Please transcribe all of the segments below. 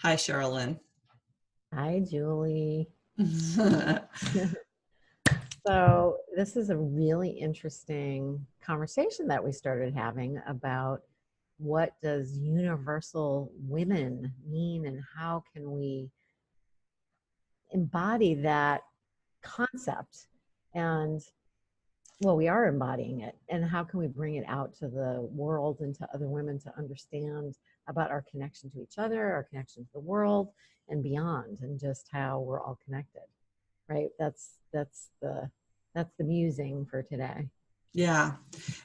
Hi, Sherryl Lin. Hi, Julie. So this is a really interesting conversation that we started having about what does universal women mean and how can we embody that concept. And well, we are embodying it, and how can we bring it out to the world and to other women to understand about our connection to each other, our connection to the world and beyond, and just how we're all connected, right? That's the musing for today. Yeah.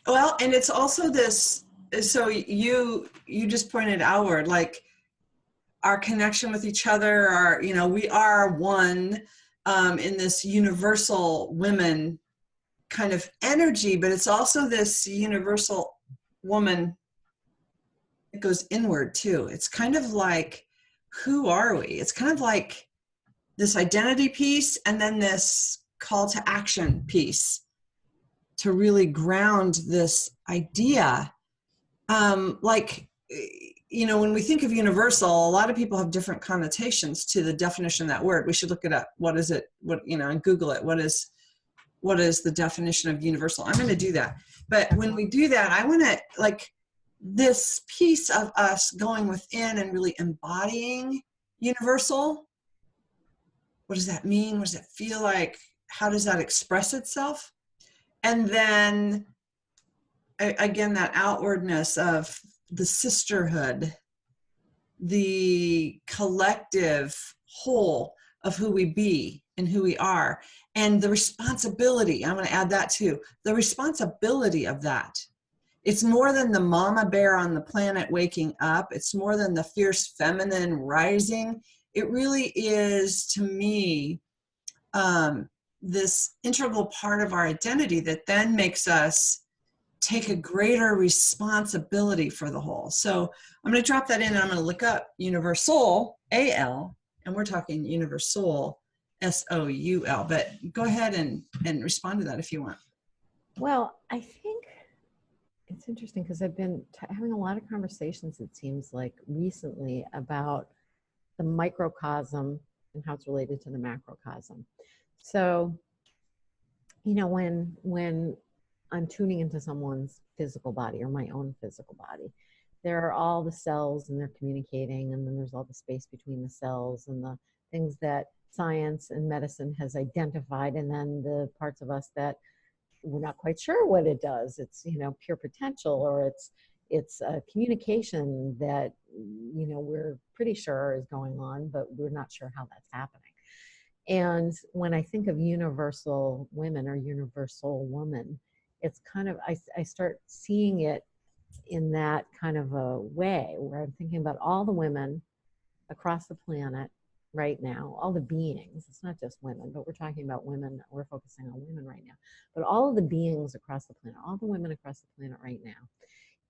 Well, and it's also this, so you just pointed outward, like our connection with each other, we are one in this universal women kind of energy, but it's also this universal woman that goes inward too. It's kind of like, who are we? It's kind of like this identity piece and then this call to action piece to really ground this idea. When we think of universal, a lot of people have different connotations to the definition of that word. We should look it up. What is it? And Google it. What is the definition of universal? I'm going to do that. But when we do that, I want to, like, this piece of us going within and really embodying universal. What does that mean? What does it feel like? How does that express itself? And then again, that outwardness of the sisterhood, the collective whole of who we be and who we are, and the responsibility. I'm going to add that too. The responsibility of that. It's more than the mama bear on the planet waking up. It's more than the fierce feminine rising. It really is, to me, this integral part of our identity that then makes us take a greater responsibility for the whole. So I'm going to drop that in and I'm going to look up UniverSoul, A-L, and we're talking UniverSoul, S-O-U-L. But go ahead and respond to that if you want. Well, I think it's interesting because I've been having a lot of conversations, it seems like, recently about the microcosm and how it's related to the macrocosm. So, when I'm tuning into someone's physical body or my own physical body, there are all the cells and they're communicating, and then there's all the space between the cells and the things that science and medicine has identified, and then the parts of us that we're not quite sure what it does. It's pure potential, or it's a communication that we're pretty sure is going on, but we're not sure how that's happening. And when I think of universal women or universal woman, it's kind of, I start seeing it in that kind of a way where I'm thinking about all the women across the planet right now, all the beings. It's not just women, but we're talking about women. We're focusing on women right now. But all of the beings across the planet, all the women across the planet right now,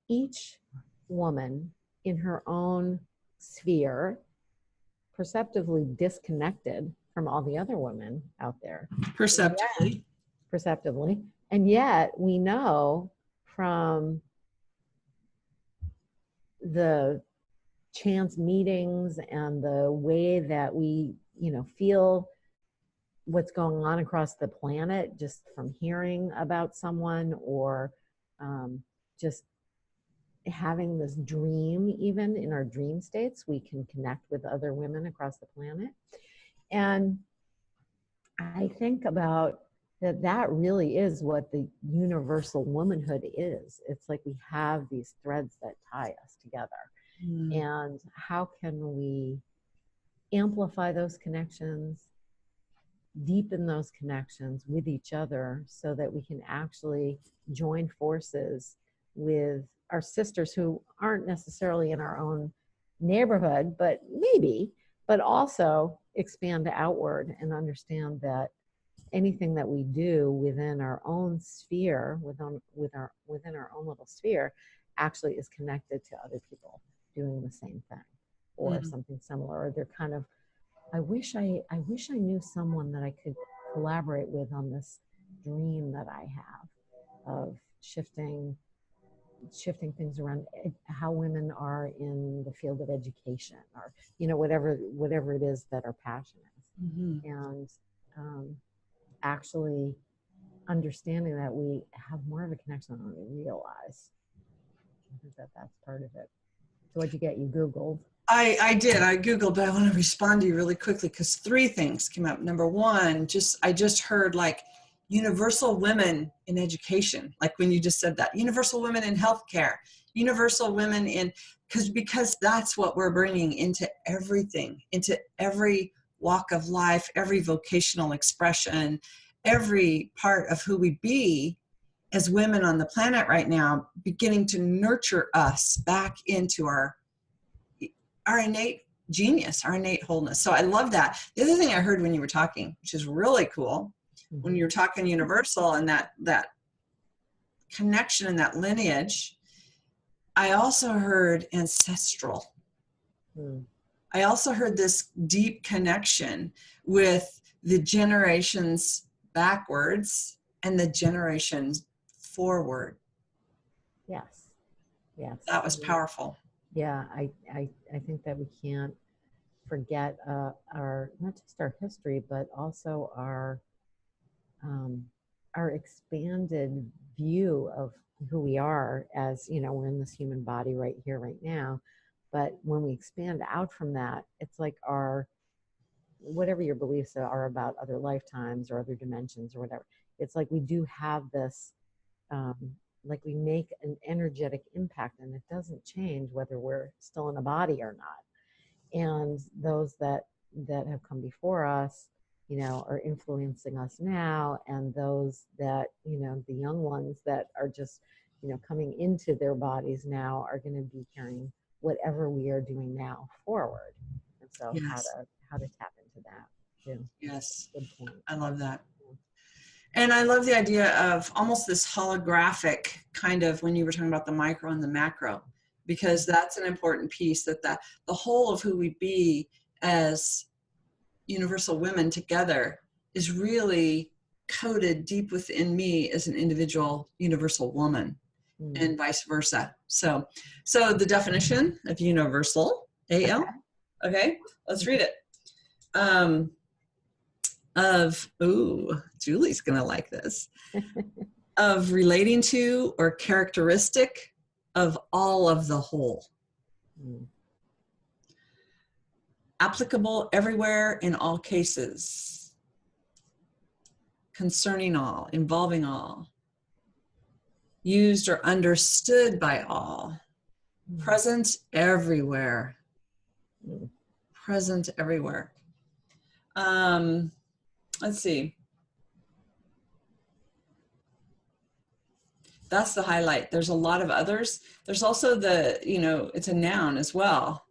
each woman in her own sphere, perceptively disconnected from all the other women out there. Perceptively. Perceptively. And yet we know from the chance meetings and the way that we, feel what's going on across the planet just from hearing about someone, or just having this dream. Even in our dream states, we can connect with other women across the planet. And I think about that really is what the universal womanhood is. It's like we have these threads that tie us together. And how can we amplify those connections, deepen those connections with each other, so that we can actually join forces with our sisters who aren't necessarily in our own neighborhood, but maybe, but also expand outward and understand that anything that we do within our own sphere, within our own little sphere, actually is connected to other people doing the same thing or something similar. Or they're kind of, I wish I knew someone that I could collaborate with on this dream that I have of shifting shifting things around, how women are in the field of education, or, you know, whatever it is that our passion is. Mm-hmm. And actually understanding that we have more of a connection than we realize. I think that that's part of it. So what'd you get? You Googled. I did. I Googled, but I want to respond to you really quickly because 3 things came up. Number one, I just heard like universal women in education. Like when you just said that, universal women in healthcare, universal women in, because that's what we're bringing into everything, into every walk of life, every vocational expression, every part of who we be as women on the planet right now, beginning to nurture us back into our innate genius, our innate wholeness. So I love that. The other thing I heard when you were talking, which is really cool, when you were talking universal and that connection and that lineage, I also heard ancestral. I also heard this deep connection with the generations backwards and the generations forward. Yes. Yes. That was powerful. Yeah, I think that we can't forget our, not just our history, but also our expanded view of who we are, as, you know, we're in this human body right here, right now. But when we expand out from that, it's like our, whatever your beliefs are about other lifetimes or other dimensions or whatever, it's like we do have this, like we make an energetic impact, and it doesn't change whether we're still in a body or not. And those that have come before us, you know, are influencing us now, and those that, you know, the young ones that are just, you know, coming into their bodies now are going to be carrying whatever we are doing now forward. And so Yes. how to tap into that too. Yes. Good point. I love that. And I love the idea of almost this holographic kind of, when you were talking about the micro and the macro, because that's an important piece, that the whole of who we be as universal women together is really coded deep within me as an individual universal woman, and vice versa. So the definition of universal, AL, okay, let's read it. Julie's gonna like this. Of relating to or characteristic of all of the whole. Applicable everywhere in all cases. Concerning all, involving all. Used or understood by all. Present everywhere. Present everywhere. Let's see. That's the highlight. There's a lot of others. There's also the, you know, it's a noun as well.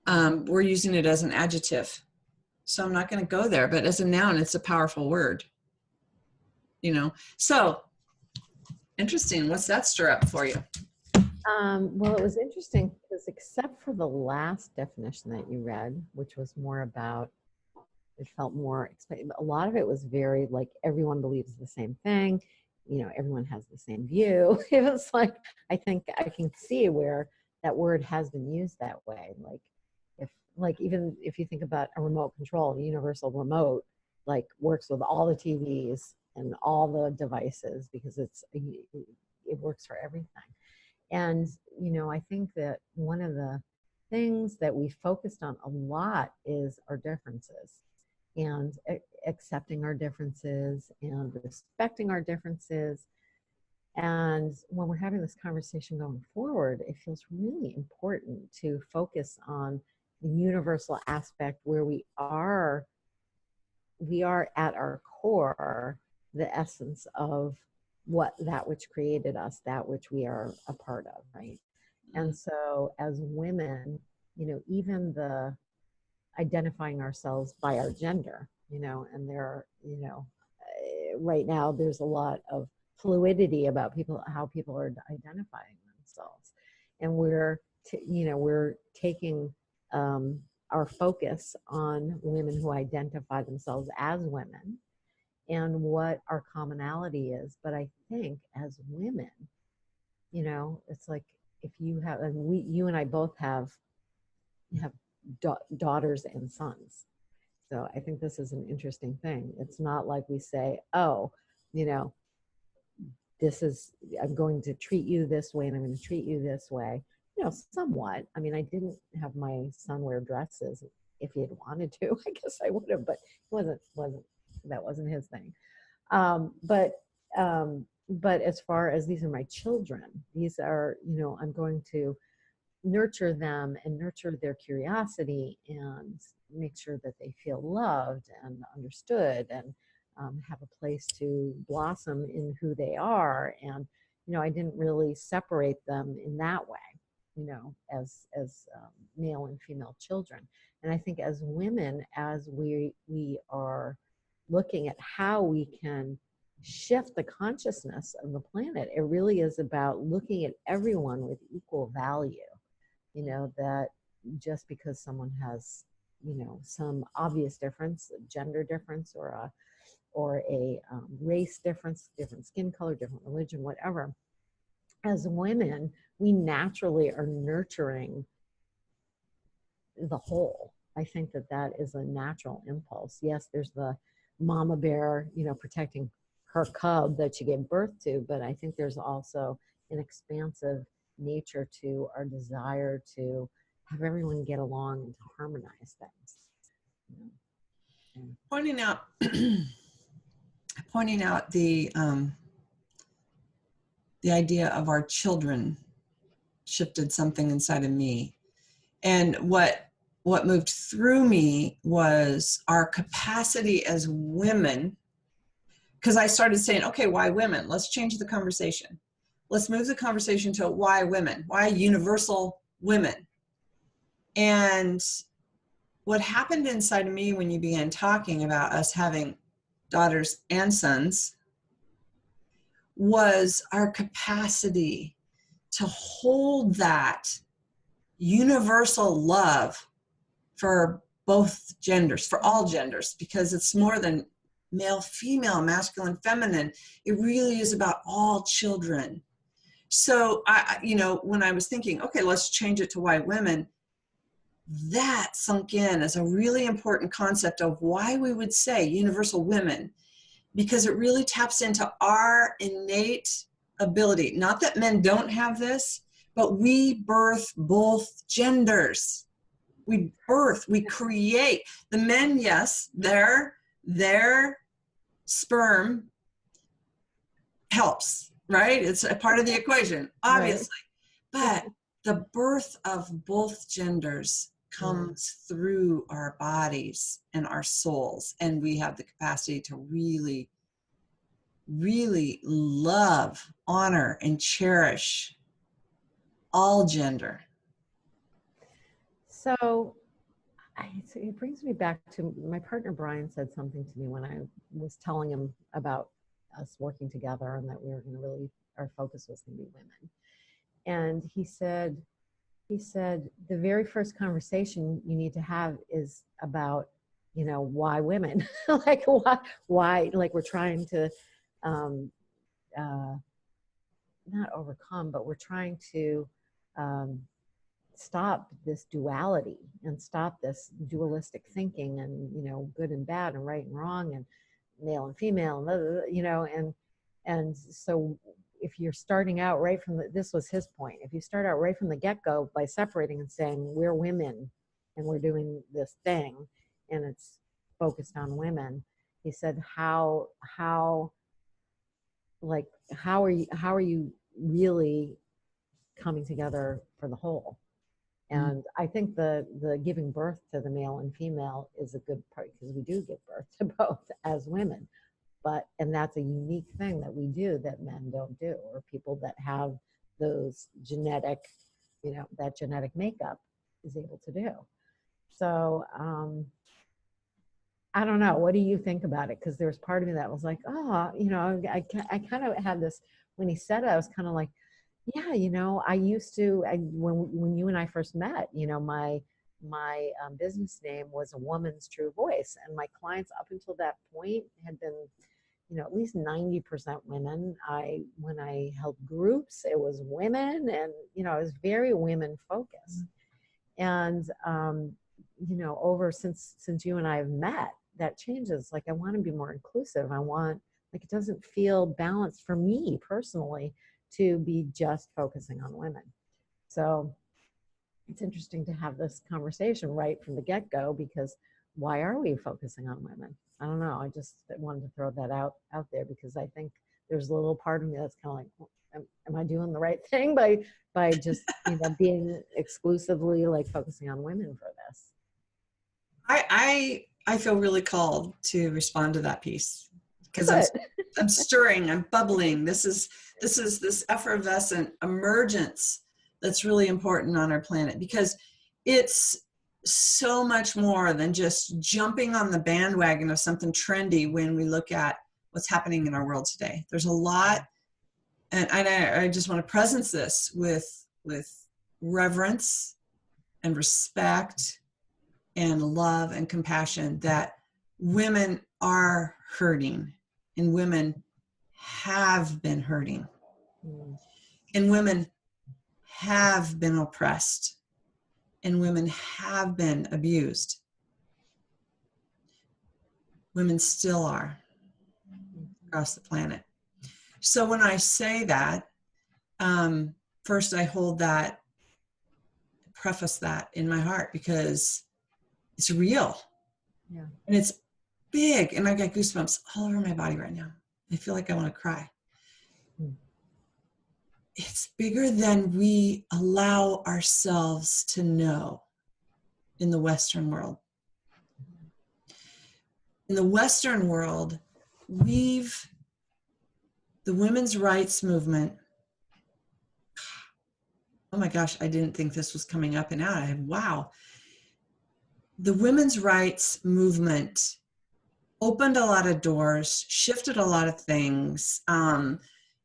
We're using it as an adjective. So I'm not going to go there, but as a noun, it's a powerful word. You know, so interesting. What's that stir up for you? Well, it was interesting because except for the last definition that you read, which was more about, it felt more, a lot of it was very like everyone believes the same thing. You know, everyone has the same view. It was like, I think I can see where that word has been used that way. Even if you think about a remote control, a universal remote, like works with all the TVs and all the devices because it works for everything. And, you know, I think that one of the things that we focused on a lot is our differences, and accepting our differences and respecting our differences. And when we're having this conversation going forward, it feels really important to focus on the universal aspect where we are at our core, the essence of that which created us, that which we are a part of, right? And so as women, you know, even the identifying ourselselves by our gender, you know, and there are, you know, right now there's a lot of fluidity about how people are identifying themselves. And we're taking our focus on women who identify themselves as women and what our commonality is. But I think as women, You know, it's like if you have, and you and I both have daughters and sons. So I think this is an interesting thing. It's not like we say, oh, you know, this is, I'm going to treat you this way and I'm going to treat you this way. You know, somewhat. I mean, I didn't have my son wear dresses. If he had wanted to, I guess I would have, but that wasn't his thing. Um, but but as far as these are my children, these are, you know, I'm going to nurture them and nurture their curiosity and make sure that they feel loved and understood and have a place to blossom in who they are. And, you know, I didn't really separate them in that way, you know, as male and female children. And I think as women, as we are looking at how we can shift the consciousness of the planet, it really is about looking at everyone with equal value. You know, that just because someone has, you know, some obvious difference, a gender difference, or a race difference, different skin color, different religion, whatever, as women, we naturally are nurturing the whole. I think that that is a natural impulse. Yes, there's the mama bear, you know, protecting her cub that she gave birth to, but I think there's also an expansive nature to our desire to have everyone get along and to harmonize things. You know? Pointing out the idea of our children shifted something inside of me, and what moved through me was our capacity as women. Because I started saying, okay, why women? Let's change the conversation. Let's move the conversation to why women? Why universal women? And what happened inside of me when you began talking about us having daughters and sons was our capacity to hold that universal love for both genders, for all genders, because it's more than male, female, masculine, feminine. It really is about all children. So you know, when I was thinking, okay, let's change it to why women, that sunk in as a really important concept of why we would say universal women, because it really taps into our innate ability. Not that men don't have this, but we birth both genders. We create. The men, yes, their sperm helps, right? It's a part of the equation, obviously. Right. But the birth of both genders comes through our bodies and our souls. And we have the capacity to really, really love, honor, and cherish all gender. So it brings me back to my partner, Brian, said something to me when I was telling him about us working together and that we were going to really, our focus was going to be women. And he said, the very first conversation you need to have is about, you know, why women? Like why, like we're trying to, not overcome, but we're trying to, stop this duality and stop this dualistic thinking and, you know, good and bad and right and wrong and male and female and blah, blah, blah, you know, and so if you're starting out right from this was his point, if you start out right from the get-go by separating and saying we're women and we're doing this thing and it's focused on women, he said how are you really coming together for the whole? And I think the giving birth to the male and female is a good part, because we do give birth to both as women. And that's a unique thing that we do that men don't do, or people that have those genetic, you know, that genetic makeup is able to do. So I don't know. What do you think about it? Because there was part of me that was like, oh, you know, I kind of had this, when he said it, I was kind of like, yeah, you know, I used to, when you and I first met, you know, my business name was A Woman's True Voice. And my clients up until that point had been, at least 90% women. When I held groups, it was women, and, I was very women focused. And, over since you and I have met, that changes. Like, I want to be more inclusive. It doesn't feel balanced for me personally to be just focusing on women. So it's interesting to have this conversation right from the get-go, because why are we focusing on women? I don't know. I just wanted to throw that out there, because I think there's a little part of me that's kind of like, am I doing the right thing by just, being exclusively like focusing on women for this? I feel really called to respond to that piece, because I'm stirring, I'm bubbling. This is this effervescent emergence that's really important on our planet, because it's so much more than just jumping on the bandwagon of something trendy when we look at what's happening in our world today. There's a lot, and I just want to presence this with reverence and respect and love and compassion, that women are hurting, and women have been hurting, and women have been oppressed, and women have been abused. Women still are across the planet. So when I say that, first I hold that, preface that in my heart, because it's real. Yeah. And it's big, and I got goosebumps all over my body right now. I feel like I want to cry. It's bigger than we allow ourselves to know in the Western world. In the Western world, the women's rights movement, oh my gosh, I didn't think this was coming up and out. Wow. The women's rights movement opened a lot of doors, shifted a lot of things.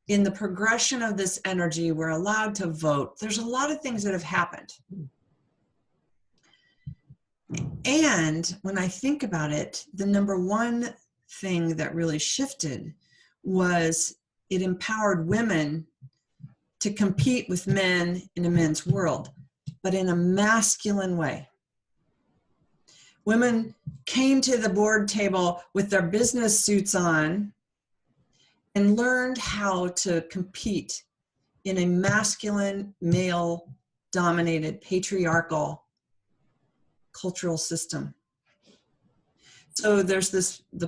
In the progression of this energy, we're allowed to vote. There's a lot of things that have happened. And when I think about it, the number one thing that really shifted was it empowered women to compete with men in a men's world, but in a masculine way. Women came to the board table with their business suits on and learned how to compete in a masculine, male-dominated, patriarchal cultural system. So there's the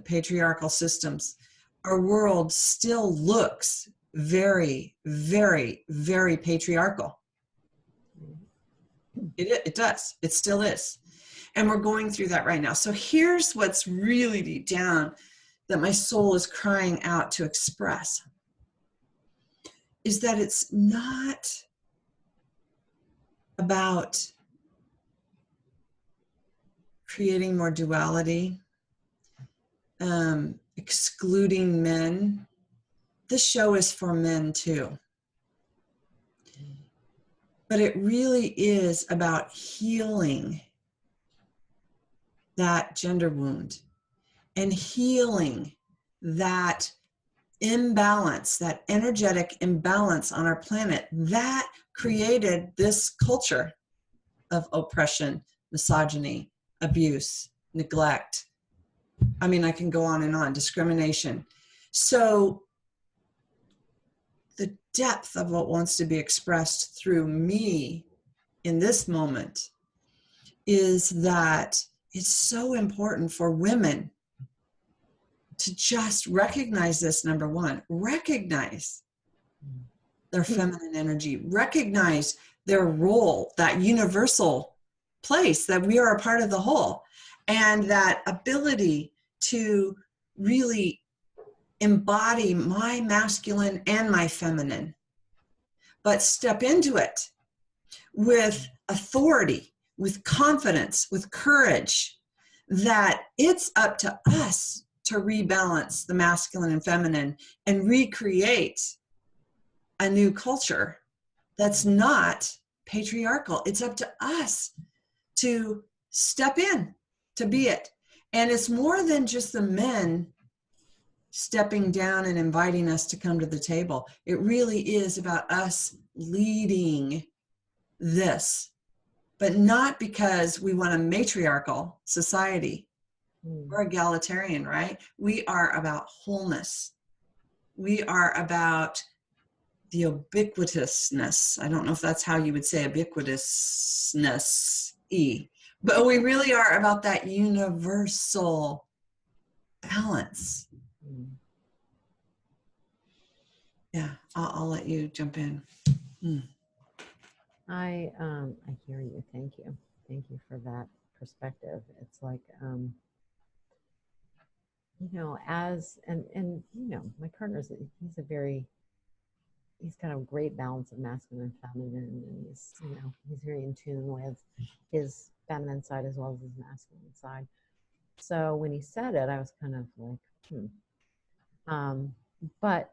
patriarchal systems. Our world still looks very, very, very patriarchal. It does. It still is. And we're going through that right now. So here's what's really deep down that my soul is crying out to express, is that it's not about creating more duality, excluding men. This show is for men too. But it really is about healing that gender wound and healing that imbalance, that energetic imbalance on our planet that created this culture of oppression, misogyny, abuse, neglect. I mean, I can go on and on, discrimination. So the depth of what wants to be expressed through me in this moment is that it's so important for women to just recognize this. Number one, recognize their feminine energy, recognize their role, that universal place that we are a part of the whole, and that ability to really embody my masculine and my feminine, but step into it with authority, with confidence, with courage, that it's up to us to rebalance the masculine and feminine and recreate a new culture that's not patriarchal. It's up to us to step in, to be it. And it's more than just the men stepping down and inviting us to come to the table. It really is about us leading this, but not because we want a matriarchal society. We're egalitarian, right? We are about wholeness. We are about the ubiquitousness. I don't know if that's how you would say ubiquitousness, but we really are about that universal balance. Yeah, I'll let you jump in. I hear you. Thank you. Thank you for that perspective. It's like, you know, and you know, my partner's, he's got a great balance of masculine and feminine, and he's, you know, he's very in tune with his feminine side as well as his masculine side. So when he said it, I was kind of like, but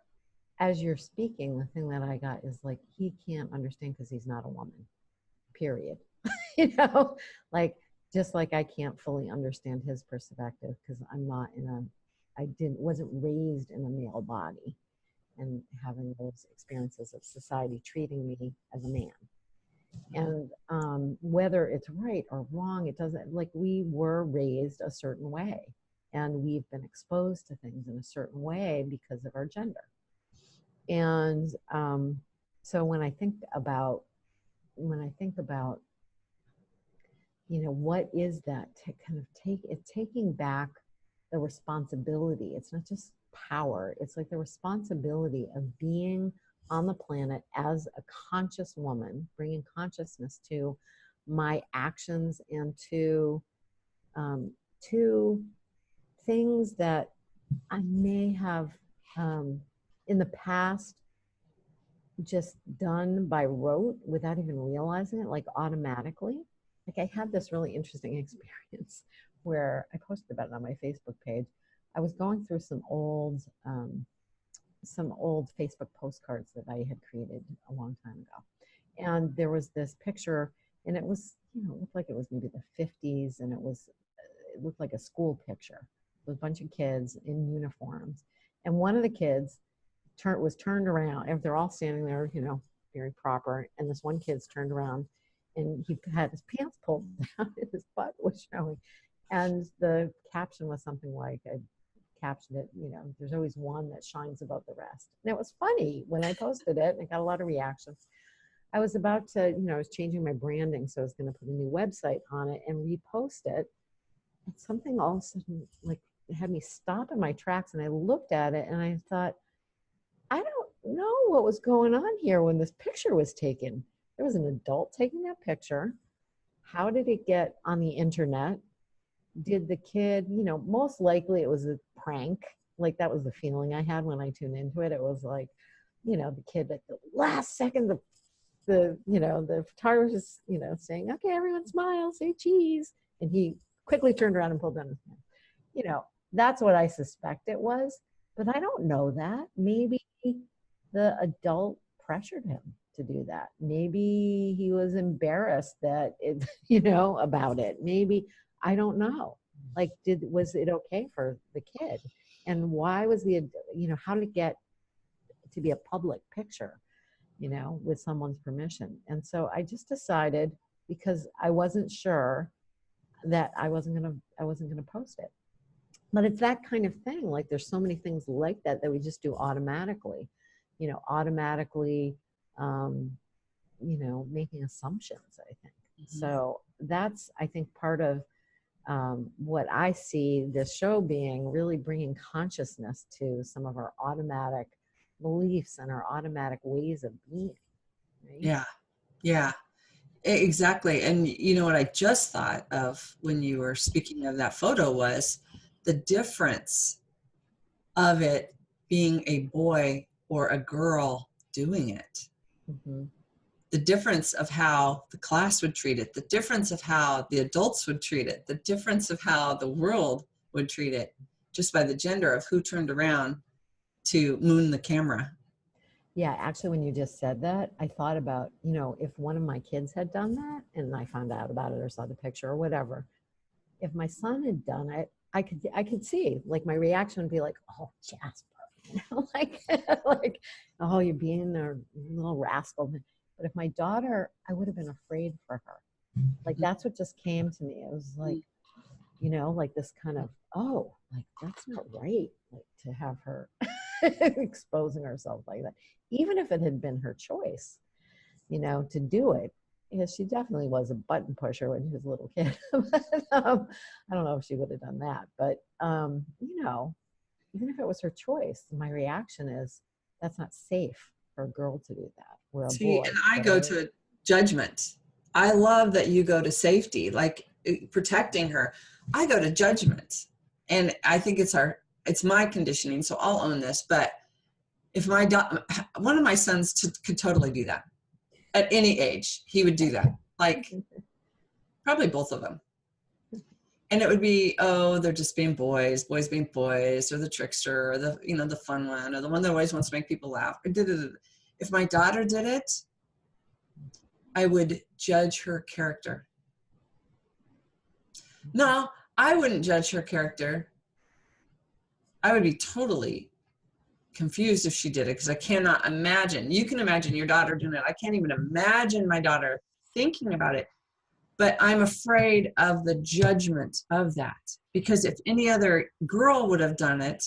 as you're speaking, the thing that I got is like, he can't understand because he's not a woman, period. You know, like, just like I can't fully understand his perspective because I'm not wasn't raised in a male body and having those experiences of society treating me as a man. And whether it's right or wrong, it doesn't, like, we were raised a certain way and we've been exposed to things in a certain way because of our gender. And so when I think about, you know, what is that to kind of taking back the responsibility. It's not just power. It's like the responsibility of being on the planet as a conscious woman, bringing consciousness to my actions and to things that I may have in the past just done by rote without even realizing it, like automatically. Like, I had this really interesting experience where I posted about it on my Facebook page. I was going through some old Facebook postcards that I had created a long time ago. And there was this picture, and it was, you know, it looked like it was maybe the 50s, and it looked like a school picture with a bunch of kids in uniforms. And one of the kids was turned around, and they're all standing there, you know, very proper. And this one kid's turned around, and he had his pants pulled down, and his butt was showing. And the caption was something like, I captioned it, you know, there's always one that shines above the rest. And it was funny when I posted it, and I got a lot of reactions. I was about to, you know, I was changing my branding, so I was going to put a new website on it and repost it. And something all of a sudden, like, it had me stop in my tracks, and I looked at it and I thought, I don't know what was going on here when this picture was taken. There was an adult taking that picture. How did it get on the internet? Did the kid, you know, most likely it was a prank. Like, that was the feeling I had when I tuned into it. It was like, you know, the kid at the last second, the photographer, you know, saying, okay, everyone smile, say cheese. And he quickly turned around and pulled down his hand. You know, that's what I suspect it was, but I don't know that. Maybe the adult pressured him to do that. Maybe he was embarrassed that it, you know, about it. Maybe, I don't know. Like, was it okay for the kid? And why was you know, how did it get to be a public picture, you know, with someone's permission? And so I just decided, because I wasn't sure, that I wasn't gonna post it. But it's that kind of thing. Like, there's so many things like that we just do automatically, you know, you know, making assumptions, I think. Mm-hmm. So that's, I think, part of what I see this show being, really bringing consciousness to some of our automatic beliefs and our automatic ways of being. Right? Yeah, exactly. And you know what I just thought of when you were speaking of that photo was the difference of it being a boy or a girl doing it. Mm-hmm. The difference of how the class would treat it, the difference of how the adults would treat it, the difference of how the world would treat it, just by the gender of who turned around to moon the camera. Yeah, actually, when you just said that, I thought about, you know, if one of my kids had done that and I found out about it or saw the picture or whatever, if my son had done it, I could see, like, my reaction would be like, oh, Jasper, like, like, oh, you're being a little rascal. But if my daughter, I would have been afraid for her. Like, that's what just came to me. It was like, like this kind of, oh, like, that's not right. Like, to have her exposing herself like that, even if it had been her choice, to do it. Because she definitely was a button pusher when she was a little kid. But, I don't know if she would have done that. But, even if it was her choice, my reaction is, that's not safe for a girl to do that. We're a See, boy. and I go to judgment. I love that you go to safety, like protecting her. I go to judgment. And I think it's my conditioning, so I'll own this. But if one of my sons could totally do that. At any age, he would do that. Like, probably both of them. And it would be, oh, they're just being boys being boys, or the trickster, or the fun one, or the one that always wants to make people laugh. If my daughter did it, I would judge her character. No, I wouldn't judge her character. I would be totally confused if she did it, because I cannot imagine. You can imagine your daughter doing it. I can't even imagine my daughter thinking about it. But I'm afraid of the judgment of that, because if any other girl would have done it,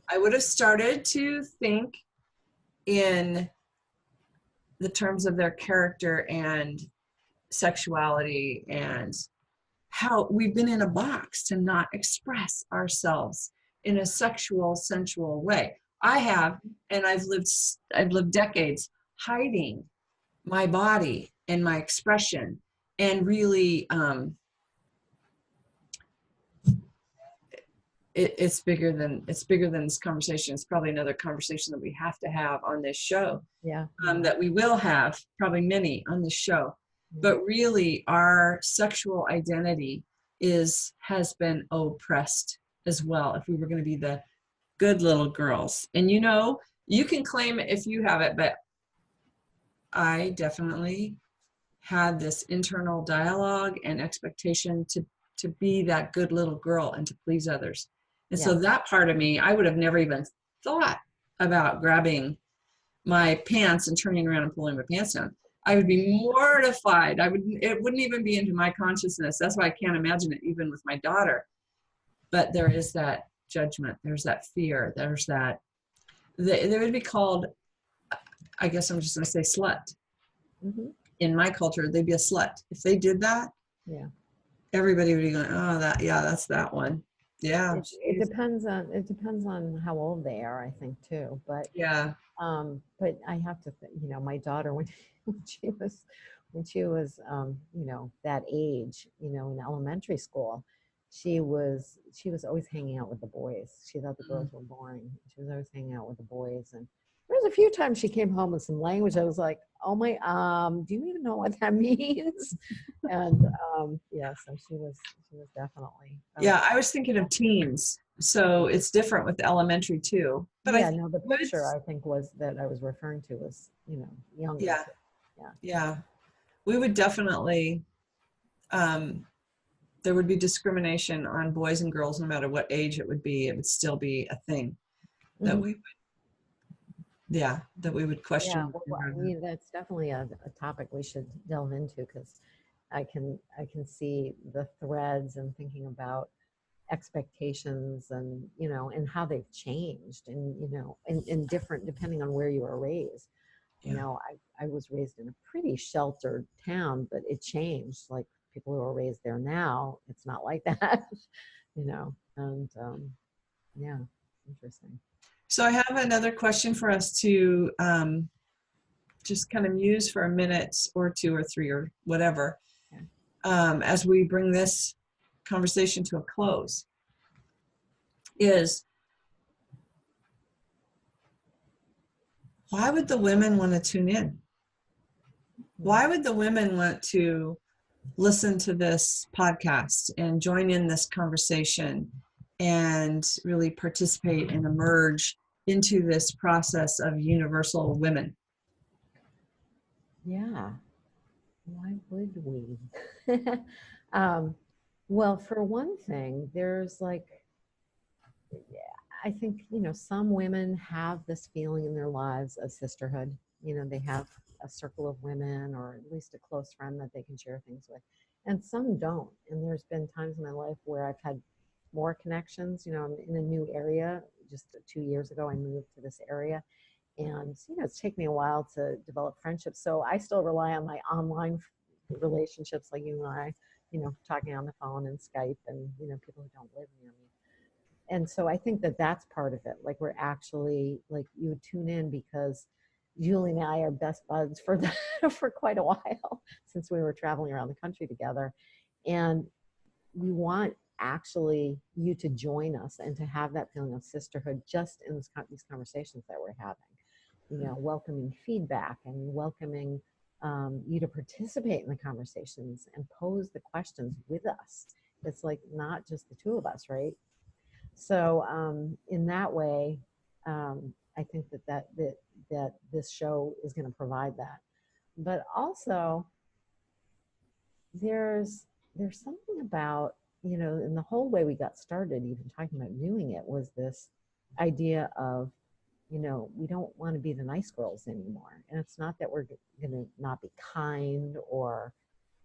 I would have started to think in the terms of their character and sexuality, and how we've been in a box to not express ourselves in a sexual, sensual way. I have, and I've lived decades hiding my body and my expression, and really, it's bigger than this conversation. It's probably another conversation that we have to have on this show. Yeah. That we will have, probably many on this show. But really, our sexual identity has been oppressed as well. If we were going to be the good little girls, and you can claim it if you have it, but I definitely had this internal dialogue and expectation to be that good little girl and to please others. And so that part of me, I would have never even thought about grabbing my pants and turning around and pulling my pants down. I would be mortified. It wouldn't even be into my consciousness. That's why I can't imagine it even with my daughter. But there is that judgment. There's that fear. There's that, they would be called, I guess I'm just going to say slut. Mm-hmm. In my culture, they'd be a slut. If they did that, everybody would be going, oh, that's that one. Yeah. It depends on how old they are, I think, too. But but I have to think, my daughter, when she was that age, in elementary school, she was always hanging out with the boys. She thought the girls were boring. She was always hanging out with the boys. And there was a few times she came home with some language. I was like, oh my, do you even know what that means? And so she was definitely. I was thinking of teens. So it's different with elementary too. But the picture I think was that I was referring to was, younger. Yeah. We would definitely, there would be discrimination on boys and girls, no matter what age it would be. It would still be a thing that we would question. That's definitely a topic we should delve into, because I can see the threads and thinking about expectations and and how they've changed, and and different depending on where you were raised. I was raised in a pretty sheltered town, but it changed. Like, people who are raised there now, it's not like that. And interesting. So I have another question for us to just kind of muse for a minute or two or three or whatever, as we bring this conversation to a close, is why would the women want to tune in? Why would the women want to listen to this podcast and join in this conversation and really participate and emerge into this process of UniverSoul Women? Yeah. Why would we? Well, for one thing, there's like, I think, some women have this feeling in their lives of sisterhood. They have a circle of women or at least a close friend that they can share things with. And some don't. And there's been times in my life where I've had more connections. I'm in a new area. Just 2 years ago, I moved to this area. And, it's taken me a while to develop friendships. So I still rely on my online relationships like you and I, talking on the phone and Skype and, people who don't live near me. And so I think that that's part of it. Like we're actually, like, you would tune in because Julie and I are best buds for for quite a while since we were traveling around the country together. And we want actually you to join us and to have that feeling of sisterhood just in these conversations that we're having. Welcoming feedback and welcoming you to participate in the conversations and pose the questions with us. It's like not just the two of us, right? So in that way, I think that this show is going to provide that. But also, there's something about, in the whole way we got started, even talking about doing it, was this idea of, we don't want to be the nice girls anymore. And it's not that we're going to not be kind or,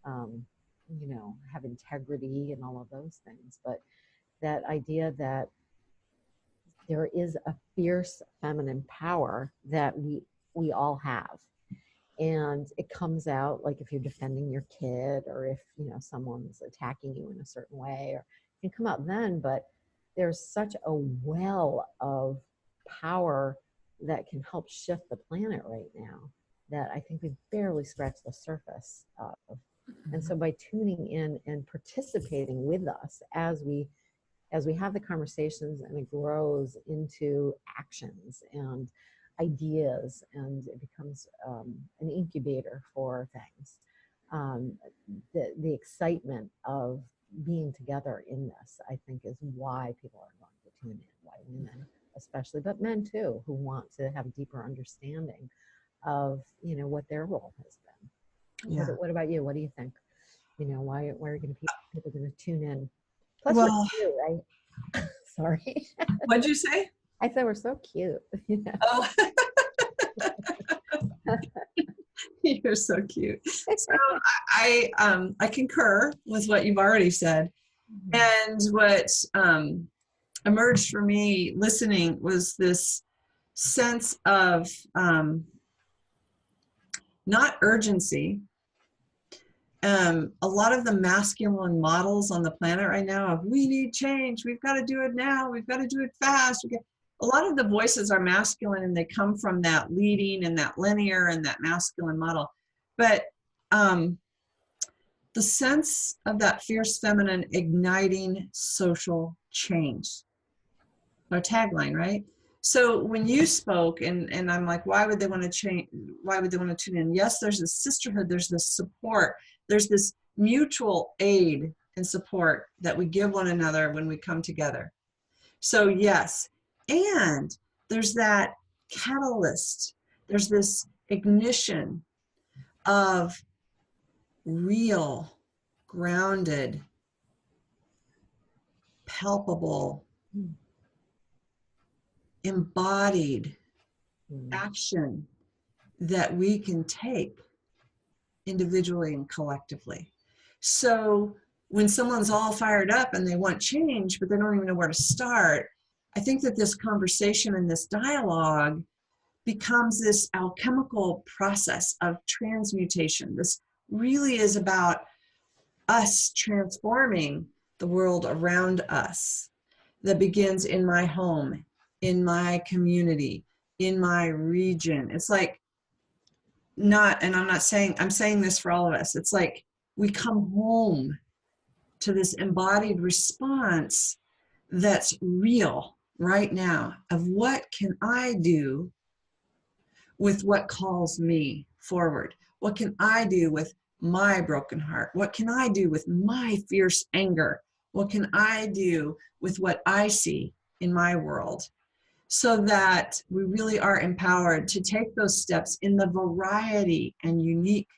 have integrity and all of those things, but that idea that there is a fierce feminine power that we all have. And it comes out like if you're defending your kid or if, someone's attacking you in a certain way, or it can come out then, but there's such a well of power that can help shift the planet right now that I think we've barely scratched the surface of. And so by tuning in and participating with us as we have the conversations and it grows into actions and ideas and it becomes an incubator for things. The excitement of being together in this, I think, is why people are going to tune in, why women especially, but men too, who want to have a deeper understanding of, what their role has been. Yeah. What about you? What do you think? Why are people going to tune in? Plus, well, we're cute, right? Sorry. What'd you say? I said we're so cute. Oh. You're so cute. So I concur with what you've already said. And what emerged for me listening was this sense of not urgency. A lot of the masculine models on the planet right now of we need change, we've got to do it now, we've got to do it fast. A lot of the voices are masculine and they come from that leading and that linear and that masculine model. But the sense of that fierce feminine igniting social change, our tagline, right? So when you spoke and I'm like, why would they want to change? Why would they want to tune in? Yes, there's this sisterhood, there's this support, there's this mutual aid and support that we give one another when we come together. So yes, and there's that catalyst, there's this ignition of real, grounded, palpable, embodied action that we can take individually and collectively. So when someone's all fired up and they want change, but they don't even know where to start, I think that this conversation and this dialogue becomes this alchemical process of transmutation. This really is about us transforming the world around us that begins in my home, in my community, in my region. It's like I'm saying this for all of us. It's like we come home to this embodied response that's real right now of what can I do with what calls me forward? What can I do with my broken heart? What can I do with my fierce anger? What can I do with what I see in my world? So that we really are empowered to take those steps in the variety and unique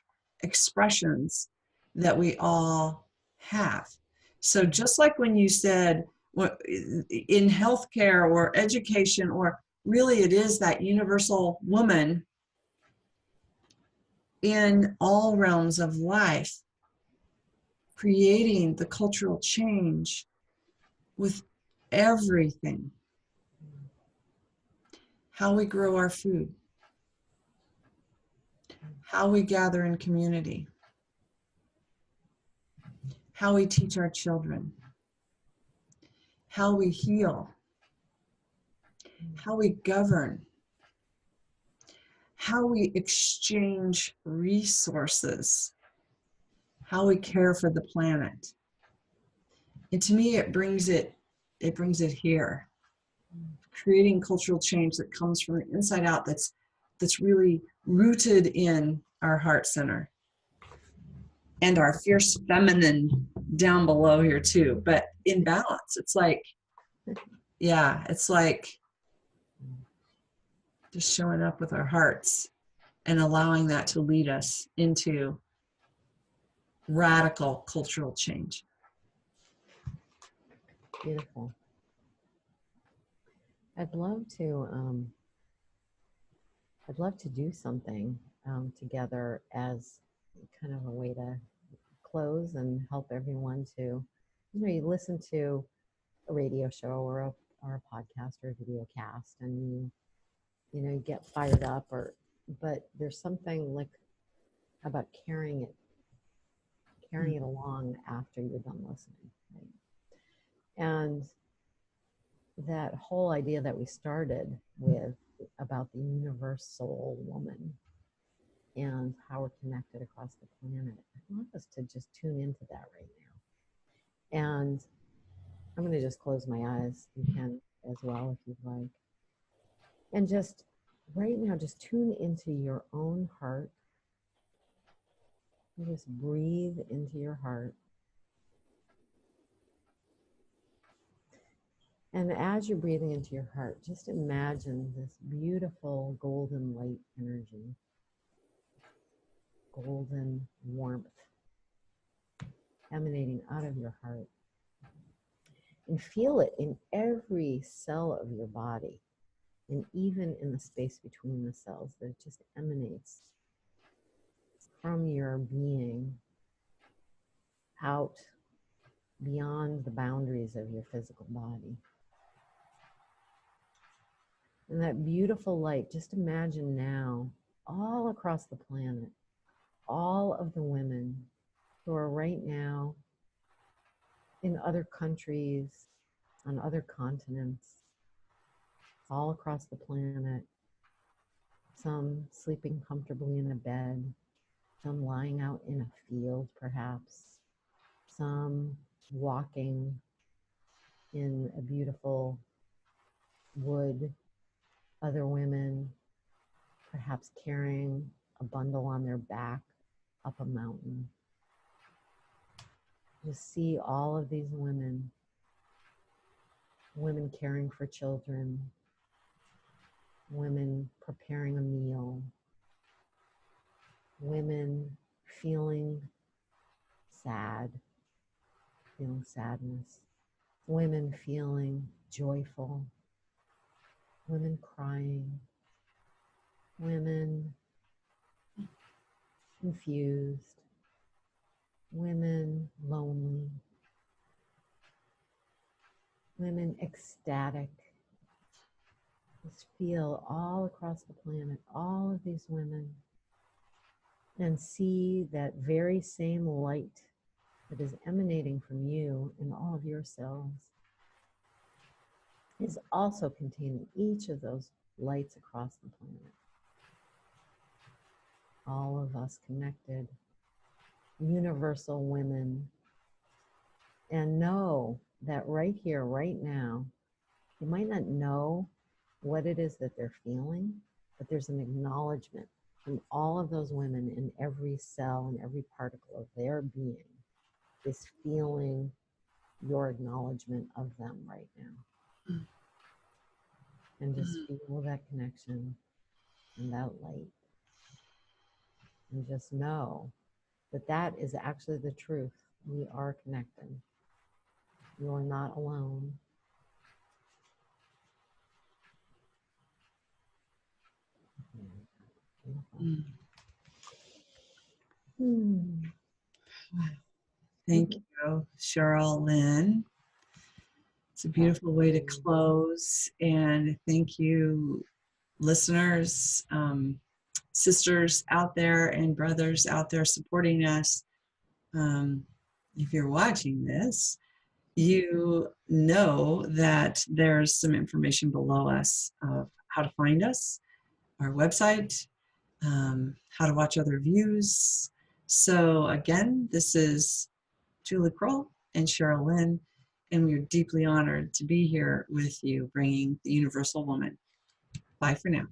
expressions that we all have. So just like when you said in healthcare or education, or really it is that universal woman in all realms of life, creating the cultural change with everything. How we grow our food, how we gather in community, how we teach our children, how we heal, how we govern, how we exchange resources, how we care for the planet. And to me, it brings it here, creating cultural change that comes from the inside out, that's really rooted in our heart center and our fierce feminine down below here too, but in balance. It's like, yeah, it's like just showing up with our hearts and allowing that to lead us into radical cultural change. Beautiful. I'd love to do something together as kind of a way to close and help everyone to, you listen to a radio show or a podcast or a video cast, and you get fired up, but there's something like about carrying it along after you're done listening, right? And that whole idea that we started with about the UniverSoul Woman and how we're connected across the planet, I want us to just tune into that right now. And I'm going to just close my eyes. You can as well if you'd like. And just right now, just tune into your own heart. And just breathe into your heart. And as you're breathing into your heart, just imagine this beautiful golden light energy, golden warmth emanating out of your heart. And feel it in every cell of your body, and even in the space between the cells, that it just emanates from your being out beyond the boundaries of your physical body. And that beautiful light, just imagine now, all across the planet, all of the women who are right now in other countries, on other continents, all across the planet, some sleeping comfortably in a bed, some lying out in a field perhaps, some walking in a beautiful wood, other women perhaps carrying a bundle on their back up a mountain. Just see all of these women caring for children, women preparing a meal, women feeling sad, feeling sadness, women feeling joyful, women crying, women confused, women lonely, women ecstatic. Just feel all across the planet, all of these women, and see that very same light that is emanating from you in all of your cells is also containing each of those lights across the planet. All of us connected, universal women, and know that right here, right now, you might not know what it is that they're feeling, but there's an acknowledgement from all of those women in every cell and every particle of their being is feeling your acknowledgement of them right now. And just feel that connection and that light. And just know that that is actually the truth. We are connected. You're not alone. Mm. Hmm. Thank you, Sherryl Lin. It's a beautiful way to close. And thank you, listeners, sisters out there and brothers out there supporting us. If you're watching this, you know that there's some information below us of how to find us, our website, how to watch other views. So again, this is Julie Krull and Sherryl Lin, and we are deeply honored to be here with you, bringing the Universal Woman. Bye for now.